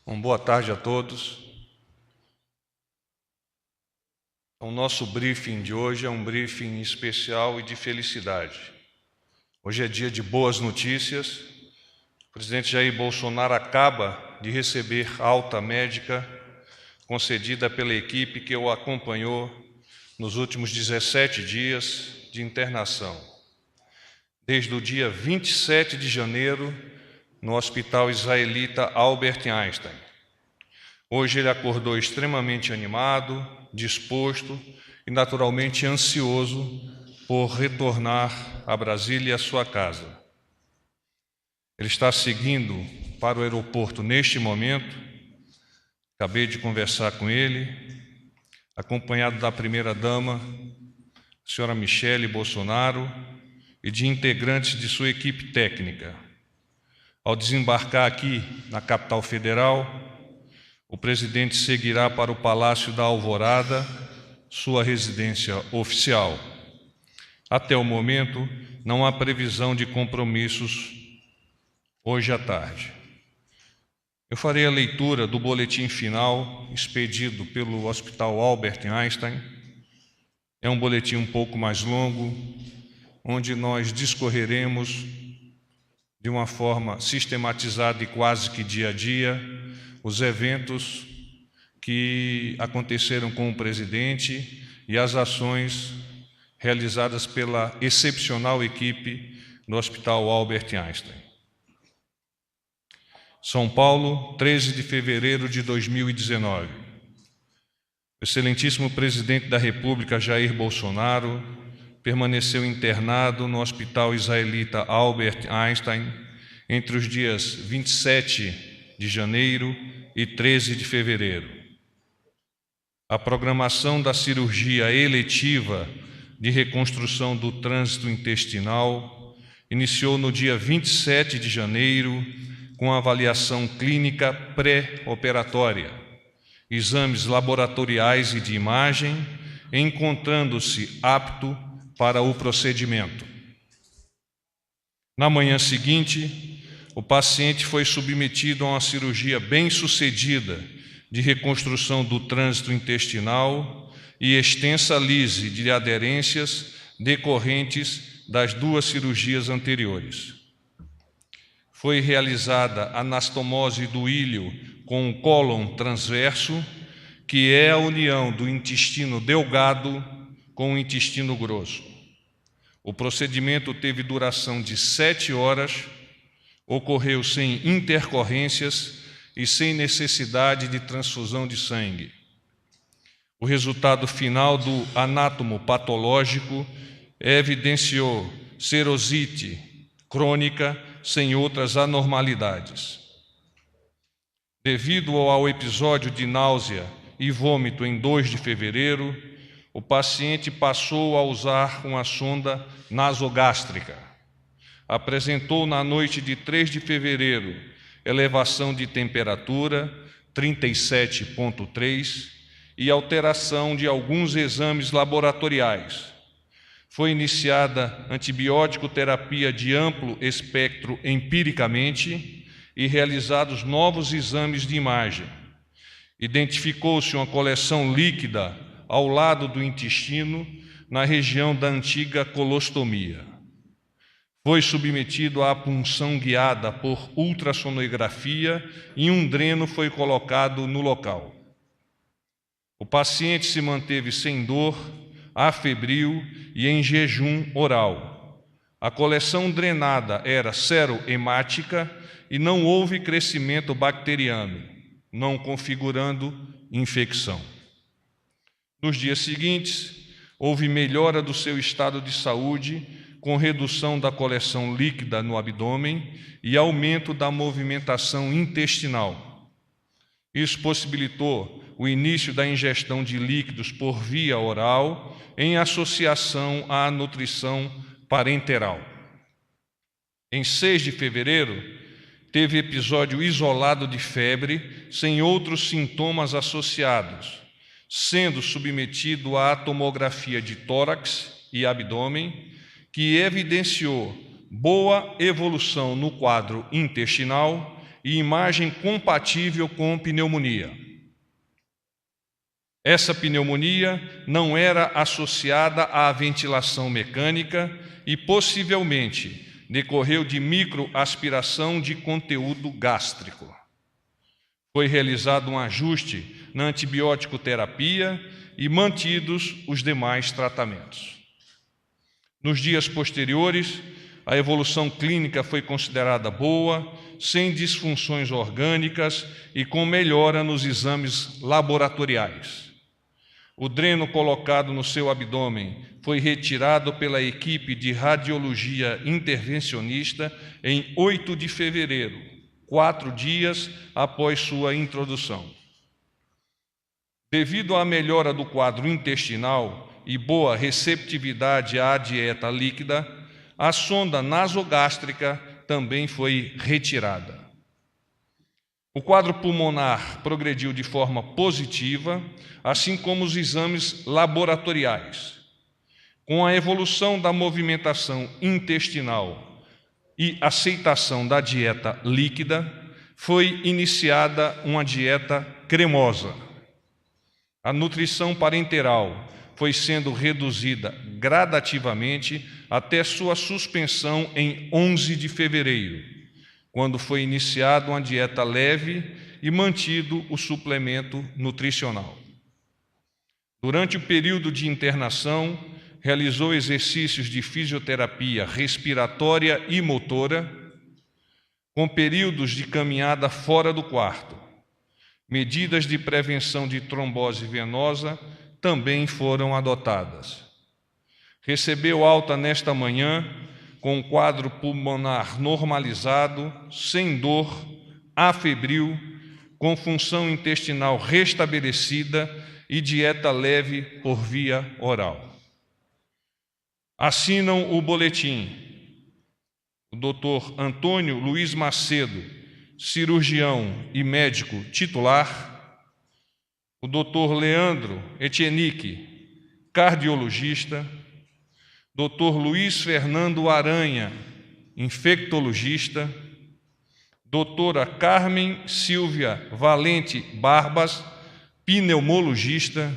Boa tarde a todos. O nosso briefing de hoje é um briefing especial e de felicidade. Hoje é dia de boas notícias. O presidente Jair Bolsonaro acaba de receber alta médica concedida pela equipe que o acompanhou nos últimos 17 dias de internação. Desde o dia 27 de janeiro, no Hospital Israelita Albert Einstein. Hoje ele acordou extremamente animado, disposto e naturalmente ansioso por retornar a Brasília e à sua casa. Ele está seguindo para o aeroporto neste momento. Acabei de conversar com ele, acompanhado da primeira-dama, a senhora Michele Bolsonaro, e de integrantes de sua equipe técnica. Ao desembarcar aqui na capital federal, o presidente seguirá para o Palácio da Alvorada, sua residência oficial. Até o momento, não há previsão de compromissos hoje à tarde. Eu farei a leitura do boletim final expedido pelo Hospital Albert Einstein. É um boletim um pouco mais longo, onde nós discorreremos de uma forma sistematizada e quase que dia a dia os eventos que aconteceram com o presidente e as ações realizadas pela excepcional equipe do Hospital Albert Einstein. São Paulo, 13 de fevereiro de 2019. O excelentíssimo presidente da República, Jair Bolsonaro, permaneceu internado no Hospital Israelita Albert Einstein entre os dias 27 de janeiro e 13 de fevereiro. A programação da cirurgia eletiva de reconstrução do trânsito intestinal iniciou no dia 27 de janeiro com a avaliação clínica pré-operatória, exames laboratoriais e de imagem, encontrando-se apto para o procedimento. Na manhã seguinte, o paciente foi submetido a uma cirurgia bem-sucedida de reconstrução do trânsito intestinal e extensa lise de aderências decorrentes das duas cirurgias anteriores. Foi realizada anastomose do íleo com o cólon transverso, que é a união do intestino delgado com o intestino grosso. O procedimento teve duração de 7 horas, ocorreu sem intercorrências e sem necessidade de transfusão de sangue. O resultado final do anátomo patológico evidenciou serosite crônica sem outras anormalidades. Devido ao episódio de náusea e vômito em 2 de fevereiro, o paciente passou a usar uma sonda nasogástrica. Apresentou na noite de 3 de fevereiro elevação de temperatura, 37,3, e alteração de alguns exames laboratoriais. Foi iniciada antibiótico terapia de amplo espectro empiricamente e realizados novos exames de imagem. Identificou-se uma coleção líquida ao lado do intestino, na região da antiga colostomia. Foi submetido à punção guiada por ultrassonografia e um dreno foi colocado no local. O paciente se manteve sem dor, afebril e em jejum oral. A coleção drenada era serohemática e não houve crescimento bacteriano, não configurando infecção. Nos dias seguintes, houve melhora do seu estado de saúde, com redução da coleção líquida no abdômen e aumento da movimentação intestinal. Isso possibilitou o início da ingestão de líquidos por via oral, em associação à nutrição parenteral. Em 6 de fevereiro, teve episódio isolado de febre, sem outros sintomas associados, sendo submetido à tomografia de tórax e abdômen, que evidenciou boa evolução no quadro intestinal e imagem compatível com pneumonia. Essa pneumonia não era associada à ventilação mecânica e possivelmente decorreu de microaspiração de conteúdo gástrico. Foi realizado um ajuste na antibiótico terapia e mantidos os demais tratamentos. Nos dias posteriores, a evolução clínica foi considerada boa, sem disfunções orgânicas e com melhora nos exames laboratoriais. O dreno colocado no seu abdômen foi retirado pela equipe de radiologia intervencionista em 8 de fevereiro, 4 dias após sua introdução. Devido à melhora do quadro intestinal e boa receptividade à dieta líquida, a sonda nasogástrica também foi retirada. O quadro pulmonar progrediu de forma positiva, assim como os exames laboratoriais. Com a evolução da movimentação intestinal e aceitação da dieta líquida, foi iniciada uma dieta cremosa. A nutrição parenteral foi sendo reduzida gradativamente até sua suspensão em 11 de fevereiro, quando foi iniciada uma dieta leve e mantido o suplemento nutricional. Durante o período de internação, realizou exercícios de fisioterapia respiratória e motora, com períodos de caminhada fora do quarto. Medidas de prevenção de trombose venosa também foram adotadas. Recebeu alta nesta manhã, com um quadro pulmonar normalizado, sem dor, afebril, com função intestinal restabelecida e dieta leve por via oral. Assinam o boletim o Dr. Antônio Luiz Macedo, cirurgião e médico titular, o Dr. Leandro Etienique, cardiologista, Dr. Luiz Fernando Aranha, infectologista, doutora Carmen Silvia Valente Barbas, pneumologista,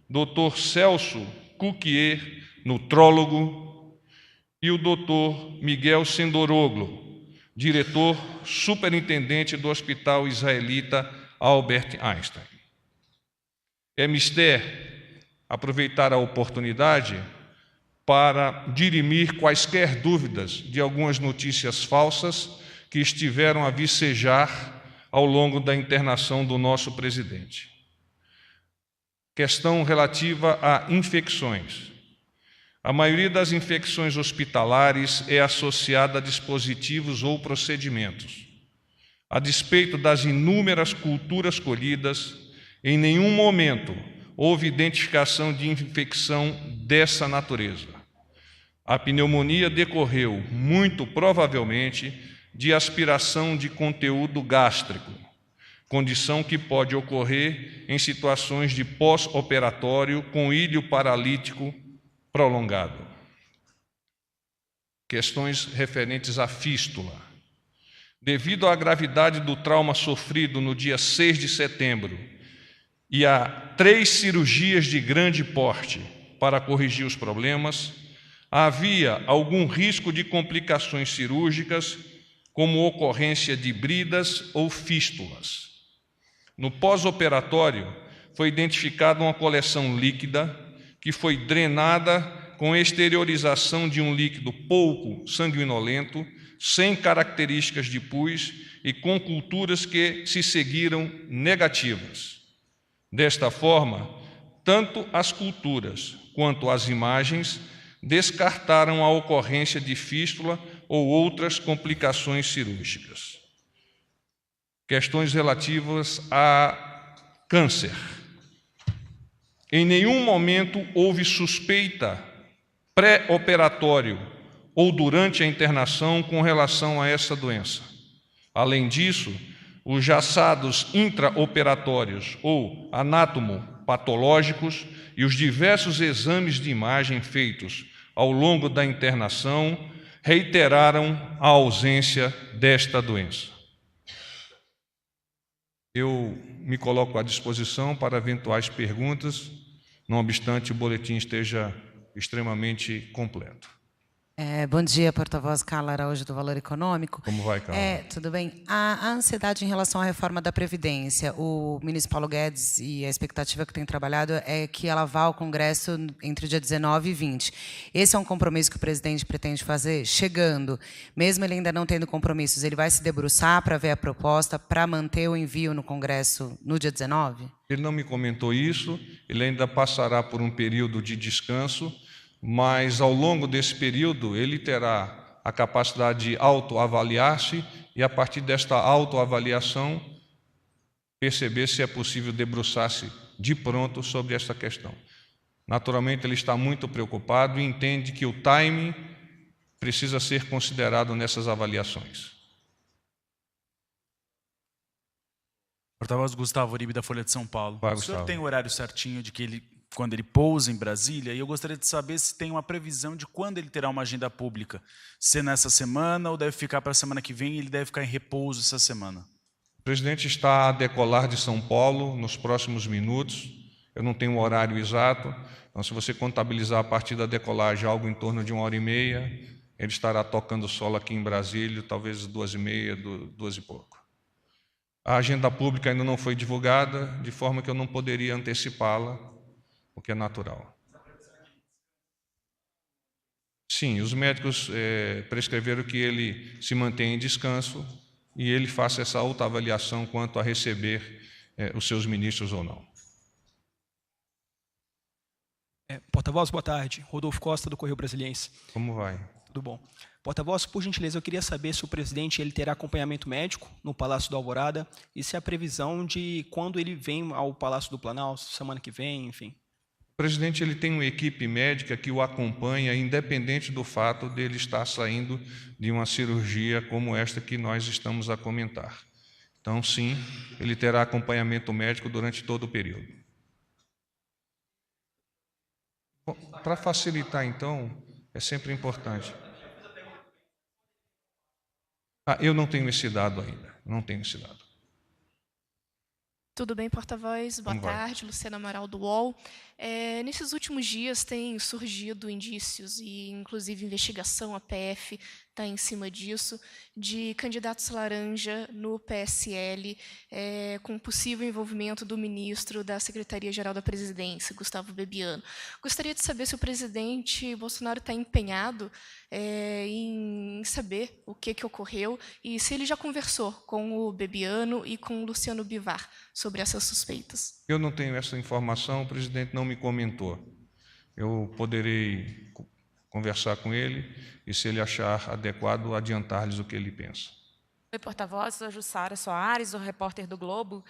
Dr. Celso Cuquier, nutrólogo, e o Dr. Miguel Sendoroglu, diretor superintendente do Hospital Israelita Albert Einstein. É mister aproveitar a oportunidade para dirimir quaisquer dúvidas de algumas notícias falsas que estiveram a vicejar ao longo da internação do nosso presidente. Questão relativa a infecções. A maioria das infecções hospitalares é associada a dispositivos ou procedimentos. A despeito das inúmeras culturas colhidas, em nenhum momento houve identificação de infecção dessa natureza. A pneumonia decorreu, muito provavelmente, de aspiração de conteúdo gástrico, condição que pode ocorrer em situações de pós-operatório com ilho paralítico prolongado. Questões referentes à fístula. Devido à gravidade do trauma sofrido no dia 6 de setembro e a 3 cirurgias de grande porte para corrigir os problemas, havia algum risco de complicações cirúrgicas, como ocorrência de bridas ou fístulas. No pós-operatório, foi identificada uma coleção líquida que foi drenada com exteriorização de um líquido pouco sanguinolento, sem características de pus e com culturas que se seguiram negativas. Desta forma, tanto as culturas quanto as imagens descartaram a ocorrência de fístula ou outras complicações cirúrgicas. Questões relativas a câncer. Em nenhum momento houve suspeita pré-operatório ou durante a internação com relação a essa doença. Além disso, os jaçados intraoperatórios ou anatomopatológicos e os diversos exames de imagem feitos ao longo da internação reiteraram a ausência desta doença. Eu me coloco à disposição para eventuais perguntas, não obstante o boletim esteja extremamente completo. Bom dia, porta-voz Carla Araújo, do Valor Econômico. Como vai, Carla? Tudo bem. A ansiedade em relação à reforma da Previdência, o ministro Paulo Guedes e a expectativa que tem trabalhado é que ela vá ao Congresso entre o dia 19 e 20. Esse é um compromisso que o presidente pretende fazer chegando. Mesmo ele ainda não tendo compromissos, ele vai se debruçar para ver a proposta, para manter o envio no Congresso no dia 19? Ele não me comentou isso, ele ainda passará por um período de descanso, mas ao longo desse período ele terá a capacidade de autoavaliar-se e, a partir desta autoavaliação, perceber se é possível debruçar-se de pronto sobre esta questão. Naturalmente, ele está muito preocupado e entende que o timing precisa ser considerado nessas avaliações. Porta-voz Gustavo Uribe, da Folha de São Paulo. Vai, o senhor Gustavo. tem o horário certinho de que quando ele pousa em Brasília, e eu gostaria de saber se tem uma previsão de quando ele terá uma agenda pública. Se é nessa semana ou deve ficar para a semana que vem e ele deve ficar em repouso essa semana. O presidente está a decolar de São Paulo nos próximos minutos. Eu não tenho o horário exato, então se você contabilizar a partir da decolagem algo em torno de 1h30, ele estará tocando solo aqui em Brasília, talvez 2h30, 2 e pouco. A agenda pública ainda não foi divulgada, de forma que eu não poderia antecipá-la, o que é natural. Sim, os médicos prescreveram que ele se mantenha em descanso e ele faça essa autoavaliação quanto a receber os seus ministros ou não. Porta-voz, boa tarde. Rodolfo Costa, do Correio Brasiliense. Como vai? Tudo bom. Porta-voz, por gentileza, eu queria saber se o presidente ele terá acompanhamento médico no Palácio do Alvorada e se a previsão de quando ele vem ao Palácio do Planalto, semana que vem, enfim. O presidente ele tem uma equipe médica que o acompanha, independente do fato dele estar saindo de uma cirurgia como esta que nós estamos a comentar. Então, sim, ele terá acompanhamento médico durante todo o período. Bom, para facilitar, então, é sempre importante. Eu não tenho esse dado ainda, não tenho esse dado. Tudo bem, porta-voz? Boa tarde, Luciana Amaral, do UOL. Nesses últimos dias têm surgido indícios e, inclusive, investigação, a PF está em cima disso, de candidatos laranja no PSL, com possível envolvimento do ministro da Secretaria-Geral da Presidência, Gustavo Bebiano. Gostaria de saber se o presidente Bolsonaro está empenhado em saber o que ocorreu e se ele já conversou com o Bebiano e com o Luciano Bivar sobre essas suspeitas. Eu não tenho essa informação, o presidente não me comentou. Eu poderei conversar com ele e, se ele achar adequado, adiantar-lhes o que ele pensa. Oi, porta-voz, sou a Jussara Soares, o repórter do Globo.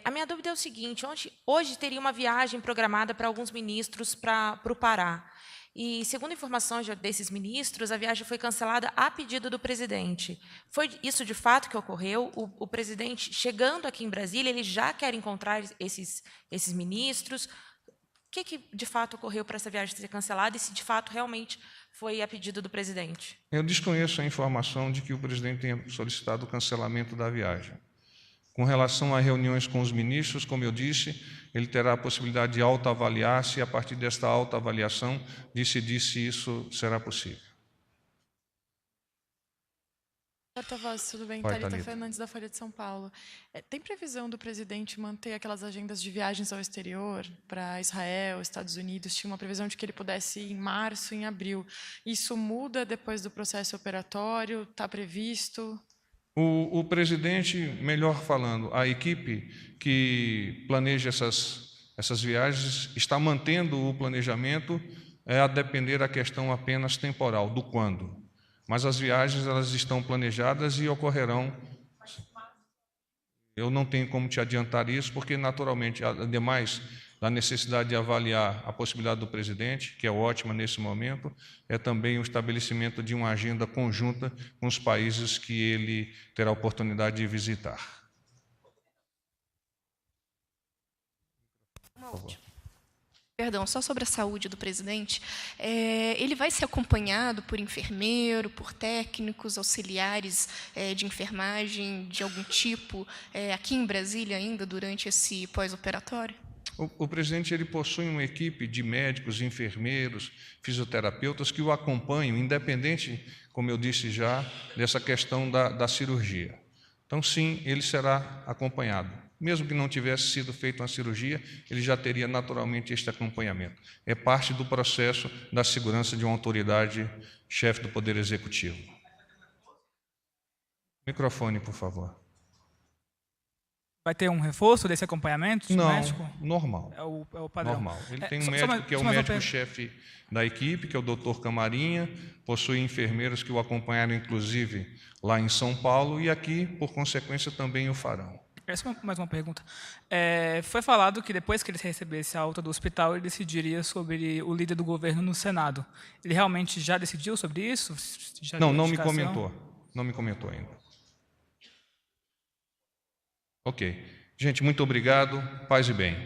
A minha dúvida é o seguinte, hoje teria uma viagem programada para alguns ministros para o Pará. E, segundo informações desses ministros, a viagem foi cancelada a pedido do presidente. Foi isso de fato que ocorreu? O presidente, chegando aqui em Brasília, ele já quer encontrar esses ministros? O que de fato ocorreu para essa viagem ser cancelada e se de fato realmente foi a pedido do presidente? Eu desconheço a informação de que o presidente tenha solicitado o cancelamento da viagem. Com relação a reuniões com os ministros, como eu disse, ele terá a possibilidade de autoavaliar-se e, a partir desta autoavaliação, decidir se isso será possível. Porta-voz, tudo bem? Thalita Fernandes, da Folha de São Paulo. Tem previsão do presidente manter aquelas agendas de viagens ao exterior, para Israel, Estados Unidos? Tinha uma previsão de que ele pudesse ir em março, em abril. Isso muda depois do processo operatório? Está previsto? O presidente, melhor falando, a equipe que planeja essas viagens está mantendo o planejamento, a depender da questão apenas temporal, do quando. Mas as viagens elas estão planejadas e ocorrerão. Eu não tenho como te adiantar isso, porque, naturalmente, ademais da necessidade de avaliar a possibilidade do presidente, que é ótima nesse momento, é também o estabelecimento de uma agenda conjunta com os países que ele terá a oportunidade de visitar. Uma última. Perdão, só sobre a saúde do presidente, ele vai ser acompanhado por enfermeiro, por técnicos, auxiliares de enfermagem de algum tipo, aqui em Brasília ainda, durante esse pós-operatório? O presidente ele possui uma equipe de médicos, enfermeiros, fisioterapeutas que o acompanham, independente, como eu disse já, dessa questão da cirurgia. Então, sim, ele será acompanhado. Mesmo que não tivesse sido feita uma cirurgia, ele já teria naturalmente este acompanhamento. É parte do processo da segurança de uma autoridade chefe do Poder Executivo. Microfone, por favor. Vai ter um reforço desse acompanhamento do médico? Normal. É o padrão. Normal. Ele tem um médico que é o médico-chefe da equipe, que é o Dr. Camarinha, possui enfermeiros que o acompanharam, inclusive, lá em São Paulo, e aqui, por consequência, também o farão. Essa é mais uma pergunta. Foi falado que depois que ele recebesse a alta do hospital, ele decidiria sobre o líder do governo no Senado. Ele realmente já decidiu sobre isso? Não me comentou. Não me comentou ainda. Ok. Gente, muito obrigado. Paz e bem.